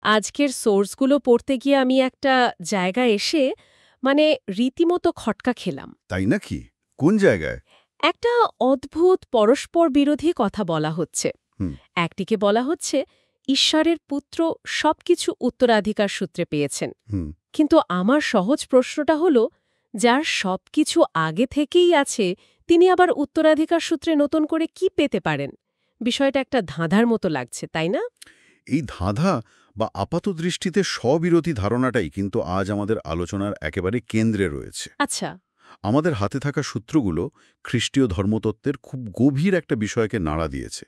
আজকের সোর্সগুলো পড়তে গিয়ে আমি একটা জায়গায় এসে রীতিমতো খটকা খেলাম। তাই নাকি? কোন জায়গায়? একটা অদ্ভুত পরস্পর বিরোধী কথা বলা হচ্ছে। হুম। একদিকে বলা হচ্ছে ঈশ্বরের পুত্র সবকিছু উত্তরাধিকার সূত্রে পেয়েছেন, হুম। কিন্তু আমার সহজ প্রশ্নটা হলো, যার সবকিছু আগে থেকেই আছে তিনি আবার উত্তরাধিকার সূত্রে নতুন করে কি পেতে পারেন? বিষয়টা একটা ধাঁধার মতো লাগছে, তাই না? এই ধাঁধা বা আপাতদৃষ্টিতে স্ববিরোধী ধারণাটাই কিন্তু আজ আমাদের আলোচনার একেবারে কেন্দ্রে রয়েছে। আচ্ছা। আমাদের হাতে থাকা সূত্রগুলো খ্রিস্টীয় ধর্মতত্ত্বের খুব গভীর একটা বিষয়কে নাড়া দিয়েছে।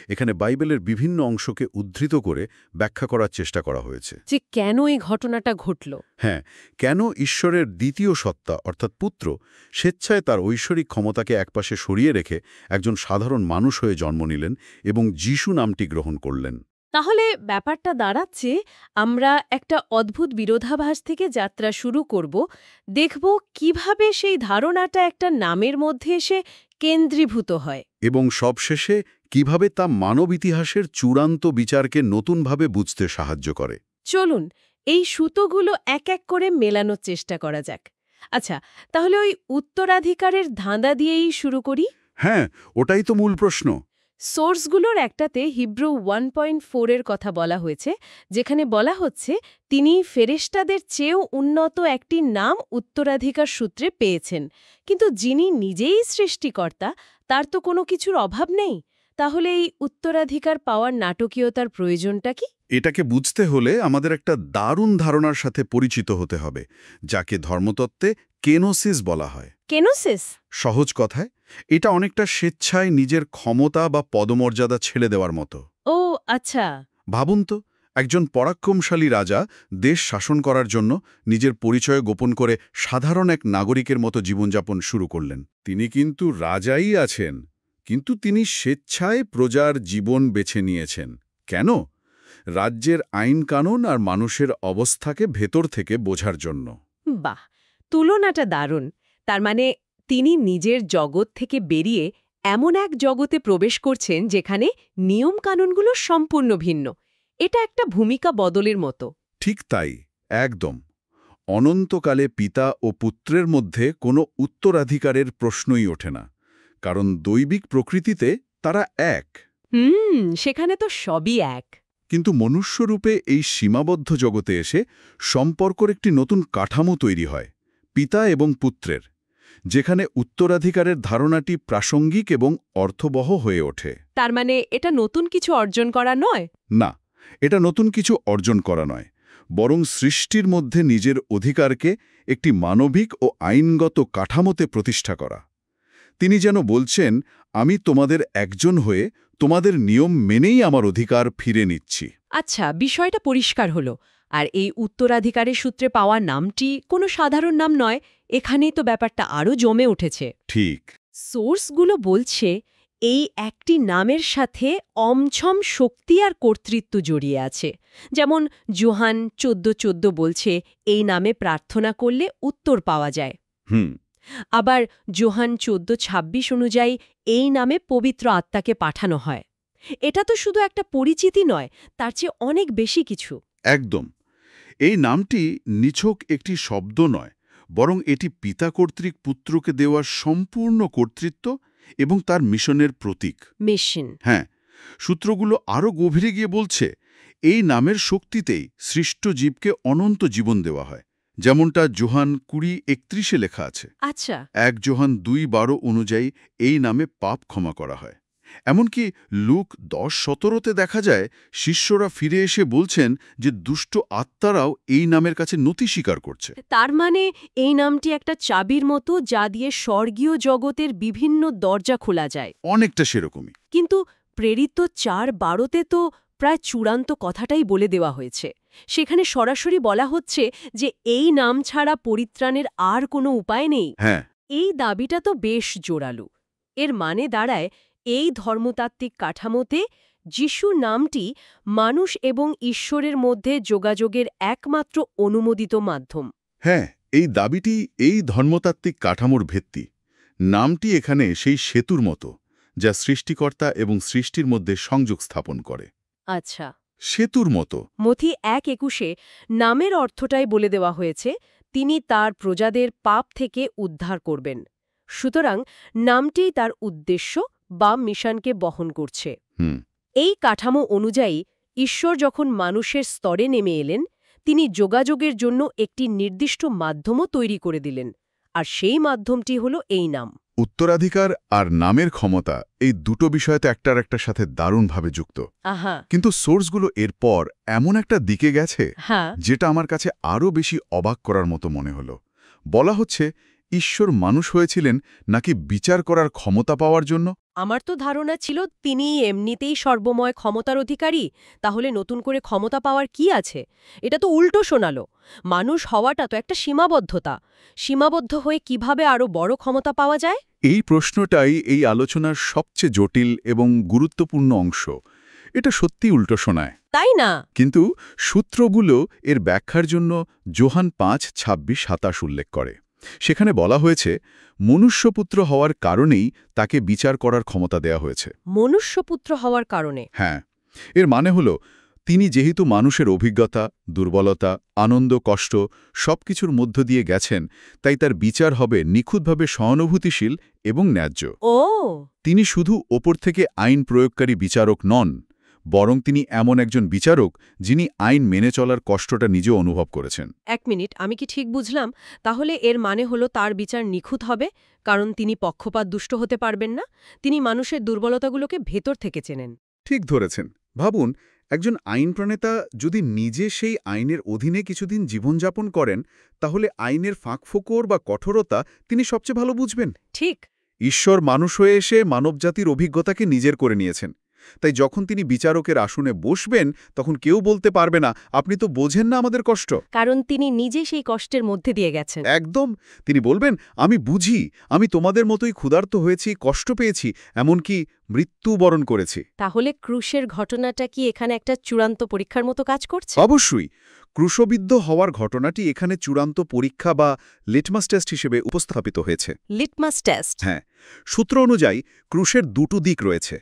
এখানে বাইবেলের বিভিন্ন অংশকে উদ্ধৃত করে ব্যাখ্যা করার চেষ্টা করা হয়েছে। যে কেন এই ঘটনাটা ঘটল? হ্যাঁ, কেন ঈশ্বরের দ্বিতীয় সত্তা অর্থাৎ পুত্র স্বেচ্ছায় তার ঐশ্বরিক ক্ষমতাকে একপাশে সরিয়ে রেখে একজন সাধারণ মানুষ হয়ে জন্ম নিলেন এবং যিশু নামটি গ্রহণ করলেন। তাহলে ব্যাপারটা দাঁড়াচ্ছে, আমরা একটা অদ্ভুত বিরোধাভাস থেকে যাত্রা শুরু করব, দেখব কিভাবে সেই ধারণাটা একটা নামের মধ্যে এসে কেন্দ্রীভূত হয়। এবং সবশেষে কিভাবে তা মানব ইতিহাসের চূড়ান্ত বিচারকে নতুনভাবে বুঝতে সাহায্য করে। চলুন এই সুতোগুলো এক এক করে মেলানোর চেষ্টা করা যাক। আচ্ছা, তাহলে ওই উত্তরাধিকারের ধাঁধা দিয়েই শুরু করি। হ্যাঁ, ওটাই তো মূল প্রশ্ন। সোর্সগুলোর একটাতে হিব্রু 1.4 এর কথা বলা হয়েছে, যেখানে বলা হচ্ছে তিনি ফেরেশতাদের চেয়েও উন্নত একটি নাম উত্তরাধিকার সূত্রে পেয়েছেন। কিন্তু যিনি নিজেই সৃষ্টিকর্তা, তার তো কোনো কিছুর অভাব নেই। তাহলে এই উত্তরাধিকার পাওয়ার নাটকীয়তার প্রয়োজনটা কি? এটাকে বুঝতে হলে আমাদের একটা দারুণ ধারণার সাথে পরিচিত হতে হবে, যাকে ধর্মতত্ত্বে কেনোসিস বলা হয়। কেনোসিস? সহজ কথায় এটা অনেকটা স্বেচ্ছায় নিজের ক্ষমতা বা পদমর্যাদা ছেড়ে দেওয়ার মতো। ও আচ্ছা। ভাবুন তো, একজন পরাক্রমশালী রাজা দেশ শাসন করার জন্য নিজের পরিচয় গোপন করে সাধারণ এক নাগরিকের মতো জীবনযাপন শুরু করলেন। তিনি কিন্তু রাজাই আছেন, কিন্তু তিনি স্বেচ্ছায় প্রজার জীবন বেছে নিয়েছেন। কেন? রাজ্যের আইন কানুন আর মানুষের অবস্থাকে ভেতর থেকে বোঝার জন্য। বাহ, তুলনাটা দারুণ। তার মানে তিনি নিজের জগৎ থেকে বেরিয়ে এমন এক জগতে প্রবেশ করছেন যেখানে নিয়মকানুনগুলো সম্পূর্ণ ভিন্ন। এটা একটা ভূমিকা বদলের মতো। ঠিক তাই, একদম। অনন্তকালে পিতা ও পুত্রের মধ্যে কোনো উত্তরাধিকারের প্রশ্নই ওঠে না, কারণ দৈবিক প্রকৃতিতে তারা এক। সেখানে তো সবই এক। কিন্তু মনুষ্যরূপে এই সীমাবদ্ধ জগতে এসে সম্পর্কর একটি নতুন কাঠামো তৈরি হয়, পিতা এবং পুত্রের, যেখানে উত্তরাধিকারের ধারণাটি প্রাসঙ্গিক এবং অর্থবহ হয়ে ওঠে। তার মানে এটা নতুন কিছু অর্জন করা নয়? না, এটা নতুন কিছু অর্জন করা নয়, বরং সৃষ্টির মধ্যে নিজের অধিকারকে একটি মানবিক ও আইনগত কাঠামোতে প্রতিষ্ঠা করা। তিনি যেন বলছেন, আমি তোমাদের একজন হয়ে তোমাদের নিয়ম মেনেই আমার অধিকার ফিরে নিচ্ছি। আচ্ছা, বিষয়টা পরিষ্কার হলো। আর এই উত্তরাধিকারের সূত্রে পাওয়া নামটি কোনো সাধারণ নাম নয়। এখানেই তো ব্যাপারটা আরও জমে উঠেছে। ঠিক। সোর্সগুলো বলছে এই একটি নামের সাথে অমছম শক্তি আর কর্তৃত্ব জড়িয়ে আছে। যেমন যোহান 14:14 বলছে এই নামে প্রার্থনা করলে উত্তর পাওয়া যায়। হুম। আবার যোহান 14:26 অনুযায়ী এই নামে পবিত্র আত্মাকে পাঠানো হয়। এটা তো শুধু একটা পরিচিতি নয়, তার চেয়ে অনেক বেশি কিছু। একদম। এই নামটি নিছক একটি শব্দ নয়, বরং এটি পিতা কর্তৃক পুত্রকে দেওয়া সম্পূর্ণ কর্তৃত্ব এবং তার মিশনের প্রতীক। মিশন। হ্যাঁ, সূত্রগুলো আরও গভীরে গিয়ে বলছে, এই নামের শক্তিতেই সৃষ্ট জীবকে অনন্ত জীবন দেওয়া হয়, যেমনটা যোহান 20:31 লেখা আছে। আচ্ছা। 1 যোহান 2:12 অনুযায়ী এই নামে পাপ ক্ষমা করা হয়। এমনকি লুক 10:17 দেখা যায় শিষ্যরা ফিরে এসে বলছেন যে দুষ্ট আত্মারাও এই নামের কাছে নতি স্বীকার করছে। তার মানে এই নামটি একটা চাবির মতো, যা দিয়ে স্বর্গীয় জগতের বিভিন্ন দরজা খোলা যায়। অনেকটা সেরকমই। কিন্তু প্রেরিত 4:12 তো প্রায় চূড়ান্ত কথাটাই বলে দেওয়া হয়েছে। সেখানে সরাসরি বলা হচ্ছে যে এই নাম ছাড়া পরিত্রাণের আর কোনো উপায় নেই। হ্যাঁ। এই দাবিটা তো বেশ জোরালো। এর মানে দাঁড়ায় এই ধর্মতাত্ত্বিক কাঠামোতে যিশু নামটি মানুষ এবং ঈশ্বরের মধ্যে যোগাযোগের একমাত্র অনুমোদিত মাধ্যম। হ্যাঁ, এই দাবিটি এই ধর্মতাত্ত্বিক কাঠামোর ভিত্তি। নামটি এখানে সেই সেতুর মতো, যা সৃষ্টিকর্তা এবং সৃষ্টির মধ্যে সংযোগ স্থাপন করে। আচ্ছা। সেতুর মতো। মথি ১:২১-এ নামের অর্থটাই বলে দেওয়া হয়েছে, তিনি তার প্রজাদের পাপ থেকে উদ্ধার করবেন। সুতরাং নামটিই তার উদ্দেশ্য বা মিশনকে বহন করছে। হুম। এই কাঠামো অনুযায়ী ঈশ্বর যখন মানুষের স্তরে নেমে এলেন, তিনি যোগাযোগের জন্য একটি নির্দিষ্ট মাধ্যমও তৈরি করে দিলেন, আর সেই মাধ্যমটি হল এই নাম। উত্তরাধিকার আর নামের ক্ষমতা, এই দুটো বিষয় তো একটার একটার সাথে দারুণভাবে যুক্ত। আহা। কিন্তু সোর্সগুলো এরপর এমন একটা দিকে গেছে হ্যাঁ। যেটা আমার কাছে আরও বেশি অবাক করার মতো মনে হলো। বলা হচ্ছে ঈশ্বর মানুষ হয়েছিলেন নাকি বিচার করার ক্ষমতা পাওয়ার জন্য। আমার তো ধারণা ছিল তিনি এমনিতেই সর্বময় ক্ষমতার অধিকারী, তাহলে নতুন করে ক্ষমতা পাওয়ার কি আছে? এটা তো উল্টো শোনালো। মানুষ হওয়াটা তো একটা সীমাবদ্ধতা। সীমাবদ্ধ হয়ে কিভাবে আরো বড় ক্ষমতা পাওয়া যায়? এই প্রশ্নটাই এই আলোচনার সবচেয়ে জটিল এবং গুরুত্বপূর্ণ অংশ। এটা সত্যিই উল্টো শোনায়, তাই না? কিন্তু সূত্রগুলো এর ব্যাখ্যার জন্য যোহান 5:26-27 উল্লেখ করে। সেখানে বলা হয়েছে মনুষ্যপুত্র হওয়ার কারণেই তাকে বিচার করার ক্ষমতা দেয়া হয়েছে। মনুষ্যপুত্র হওয়ার কারণে? হ্যাঁ, এর মানে হলো তিনি যেহেতু মানুষের অভিজ্ঞতা, দুর্বলতা, আনন্দ, কষ্ট সবকিছুর মধ্য দিয়ে গেছেন, তাই তার বিচার হবে নিখুঁতভাবে সহানুভূতিশীল এবং ন্যায্য। ও, তিনি শুধু ওপর থেকে আইন প্রয়োগকারী বিচারক নন, বরং তিনি এমন একজন বিচারক যিনি আইন মেনে চলার কষ্টটা নিজেও অনুভব করেছেন। 1 মিনিট, আমি কি ঠিক বুঝলাম? তাহলে এর মানে হলো তার বিচার নিখুঁত হবে, কারণ তিনি পক্ষপাত দুষ্ট হতে পারবেন না। তিনি মানুষের দুর্বলতাগুলোকে ভেতর থেকে চেনেন। ঠিক ধরেছেন। ভাবুন, একজন আইন প্রণেতা যদি নিজে সেই আইনের অধীনে কিছুদিন জীবনযাপন করেন, তাহলে আইনের ফাঁকফোকর বা কঠোরতা তিনি সবচেয়ে ভালো বুঝবেন। ঠিক। ঈশ্বর মানুষ হয়ে এসে মানবজাতির অভিজ্ঞতাকে নিজের করে নিয়েছেন। তাই যখন তিনি বিচারকের আসনে বসবেন, তখন কেউ বলতে পারবে না, আপনি তো বোঝেন না আমাদের কষ্ট। কারণ তিনি নিজে সেই কষ্টের মধ্যে দিয়ে গেছেন। একদম। তিনি বলবেন, আমি বুঝি, আমি তোমাদের মতোই ক্ষুধার্ত হয়েছি, কষ্ট পেয়েছি, এমনকি মৃত্যুবরণ করেছি। তাহলে ক্রুশের ঘটনাটা কি এখানে একটা চূড়ান্ত পরীক্ষার মতো কাজ করছে? অবশ্যই। ক্রুশবিদ্ধ হওয়ার ঘটনাটি এখানে চূড়ান্ত পরীক্ষা বা লিটমাস টেস্ট হিসেবে উপস্থাপিত হয়েছে। Litmus test? হ্যাঁ। সূত্র অনুযায়ী ক্রুশের দুটো দিক রয়েছে।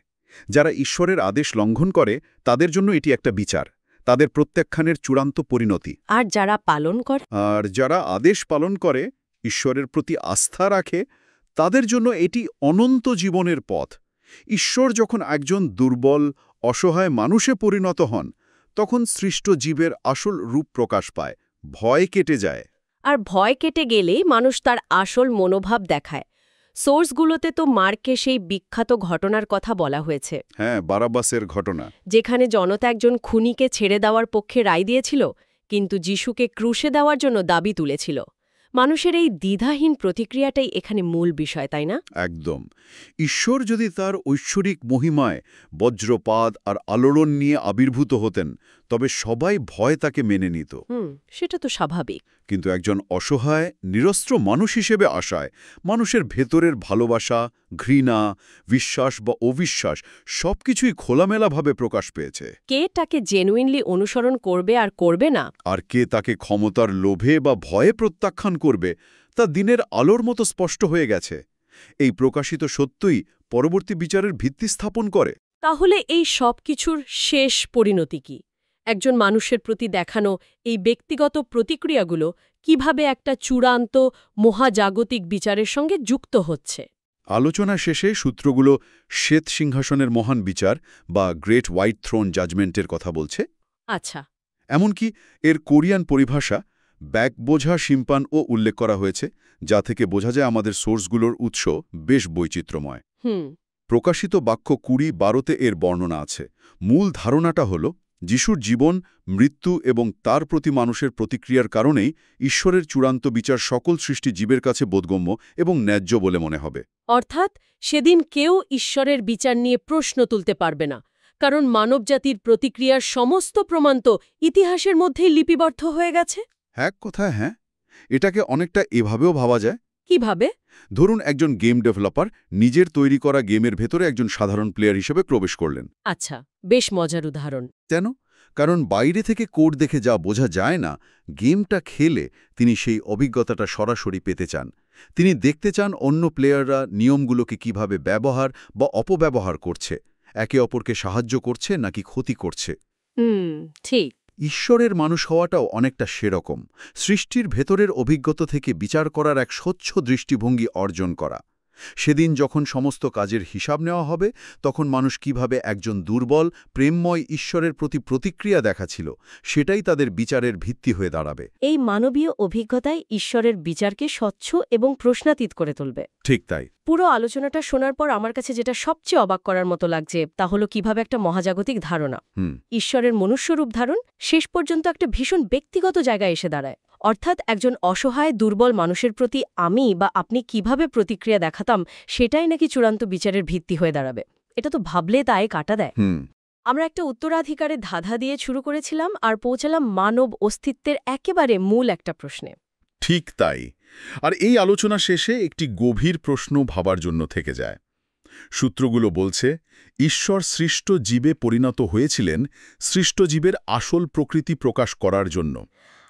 যারা ঈশ্বরের আদেশ লঙ্ঘন করে তাদের জন্য এটি একটা বিচার, তাদের প্রত্যাখ্যানের চূড়ান্ত পরিণতি। আর যারা পালন করে? আর যারা আদেশ পালন করে, ঈশ্বরের প্রতি আস্থা রাখে, তাদের জন্য এটি অনন্ত জীবনের পথ। ঈশ্বর যখন একজন দুর্বল, অসহায় মানুষে পরিণত হন, তখন সৃষ্ট জীবের আসল রূপ প্রকাশ পায়, ভয় কেটে যায়। আর ভয় কেটে গেলেই মানুষ তার আসল মনোভাব দেখায়। সোর্সগুলোতে তো মার্কে সেই বিখ্যাত ঘটনার কথা বলা হয়েছে। হ্যাঁ, বারাব্বাসের ঘটনা। যেখানে জনতা একজন খুনিকে ছেড়ে দেওয়ার পক্ষে রায় দিয়েছিল, কিন্তু যিশুকে ক্রুশে দেওয়ার জন্য দাবি তুলেছিল। মানুষের এই দ্বিধাহীন প্রতিক্রিয়াটাই এখানে মূল বিষয়, তাই না? একদম। ঈশ্বর যদি তার ঐশ্বরিক মহিমায় বজ্রপাত আর আলোড়ন নিয়ে আবির্ভূত হতেন, তবে সবাই ভয় তাকে মেনে নিত। সেটা তো স্বাভাবিক। কিন্তু একজন অসহায়, নিরস্ত্র মানুষ হিসেবে আসায় মানুষের ভেতরের ভালোবাসা, ঘৃণা, বিশ্বাস বা অবিশ্বাস সবকিছুই খোলামেলাভাবে প্রকাশ পেয়েছে। কে তাকে জেনুইনলি অনুসরণ করবে আর করবে না, আর কে তাকে ক্ষমতার লোভে বা ভয়ে প্রত্যাখ্যান করবে, তা দিনের আলোর মতো স্পষ্ট হয়ে গেছে। এই প্রকাশিত সত্যই পরবর্তী বিচারের ভিত্তি স্থাপন করে। তাহলে এই সব কিছুর শেষ পরিণতি কি? একজন মানুষের প্রতি দেখানো এই ব্যক্তিগত প্রতিক্রিয়াগুলো কিভাবে একটা চূড়ান্ত মহাজাগতিক বিচারের সঙ্গে যুক্ত হচ্ছে? আলোচনা শেষে সূত্রগুলো শ্বেত সিংহাসনের মহান বিচার বা গ্রেট হোয়াইট থ্রোন জাজমেন্টের কথা বলছে। আচ্ছা। এমনকি এর কোরিয়ান পরিভাষা ব্যাগ বোঝা শিম্পানও উল্লেখ করা হয়েছে, যা থেকে বোঝা যায় আমাদের সোর্সগুলোর উৎস বেশ বৈচিত্র্যময়। প্রকাশিত বাক্য 20:12-তে এর বর্ণনা আছে। মূল ধারণাটা হল যিশুর জীবন, মৃত্যু এবং তার প্রতি মানুষের প্রতিক্রিয়ার কারণেই ঈশ্বরের চূড়ান্ত বিচার সকল সৃষ্টি জীবের কাছে বোধগম্য এবং ন্যায্য বলে মনে হবে। অর্থাৎ সেদিন কেউ ঈশ্বরের বিচার নিয়ে প্রশ্ন তুলতে পারবে না, কারণ মানবজাতির প্রতিক্রিয়ার সমস্ত প্রমাণ তো ইতিহাসের মধ্যেই লিপিবদ্ধ হয়ে গেছে। এক কথায় হ্যাঁ, এটাকে অনেকটা এভাবেও ভাবা যায়। কিভাবে? ধরুন, একজন গেম ডেভেলপার নিজের তৈরি করা গেমের ভেতরে একজন সাধারণ প্লেয়ার হিসেবে প্রবেশ করলেন। আচ্ছা, বেশ মজার উদাহরণ। কেন? কারণ বাইরে থেকে কোড দেখে যা বোঝা যায় না, গেমটা খেলে তিনি সেই অভিজ্ঞতাটা সরাসরি পেতে চান। তিনি দেখতে চান অন্য প্লেয়াররা নিয়মগুলোকে কিভাবে ব্যবহার বা অপব্যবহার করছে, একে অপরকে সাহায্য করছে নাকি ক্ষতি করছে। ঠিক। ঈশ্বরের মানুষ হওয়াটাও অনেকটা সেরকম, সৃষ্টির ভেতরের অভিজ্ঞতা থেকে বিচার করার এক স্বচ্ছ দৃষ্টিভঙ্গি অর্জন করা। সেদিন যখন সমস্ত কাজের হিসাব নেওয়া হবে, তখন মানুষ কিভাবে একজন দুর্বল, প্রেমময় ঈশ্বরের প্রতি প্রতিক্রিয়া দেখাছিল, সেটাই তাদের বিচারের ভিত্তি হয়ে দাঁড়াবে। এই মানবীয় অভিজ্ঞতাই ঈশ্বরের বিচারকে স্বচ্ছ এবং প্রশ্নাতীত করে তুলবে। ঠিক তাই। পুরো আলোচনাটা শোনার পর আমার কাছে যেটা সবচেয়ে অবাক করার মতো লাগছে তা হলো কিভাবে একটা মহাজাগতিক ধারণা, ঈশ্বরের মনুষ্যরূপ ধারণ, শেষ পর্যন্ত একটা ভীষণ ব্যক্তিগত জায়গায় এসে দাঁড়ায়। অর্থাৎ একজন অসহায় দুর্বল মানুষের প্রতি আমি বা আপনি কিভাবে প্রতিক্রিয়া দেখাতাম সেটাই নাকি চূড়ান্ত বিচারের ভিত্তি হয়ে দাঁড়াবে। এটা তো ভাবলে তাই কাটা দেয়। আমরা একটা উত্তরাধিকারের ধাঁধা দিয়ে শুরু করেছিলাম আর পৌঁছালাম মানব অস্তিত্বের একেবারে মূল একটা প্রশ্নে। ঠিক তাই। আর এই আলোচনা শেষে একটি গভীর প্রশ্ন ভাবার জন্য থেকে যায়। সূত্রগুলো বলছে, ঈশ্বর সৃষ্ট জীবে পরিণত হয়েছিলেন সৃষ্ট জীবের আসল প্রকৃতি প্রকাশ করার জন্য।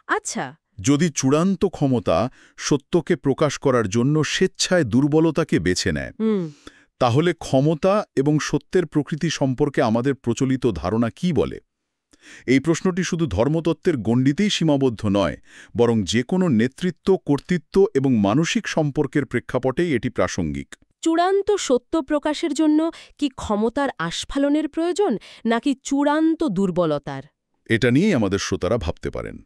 আচ্ছা, যদি চূড়ান্ত ক্ষমতা সত্যকে প্রকাশ করার জন্য স্বেচ্ছায় দুর্বলতাকে বেছে নেয়, তাহলে ক্ষমতা এবং সত্যের প্রকৃতি সম্পর্কে আমাদের প্রচলিত ধারণা কি বলে? এই প্রশ্নটি শুধু ধর্মতত্ত্বের গণ্ডিতেই সীমাবদ্ধ নয়, বরং যে কোনো নেতৃত্ব, কর্তৃত্ব এবং মানসিক সম্পর্কের প্রেক্ষাপটেই এটি প্রাসঙ্গিক। চূড়ান্ত সত্য প্রকাশের জন্য কি ক্ষমতার আস্ফালনের প্রয়োজন নাকি চূড়ান্ত দুর্বলতার? এটা নিয়েই আমাদের শ্রোতারা ভাবতে পারেন।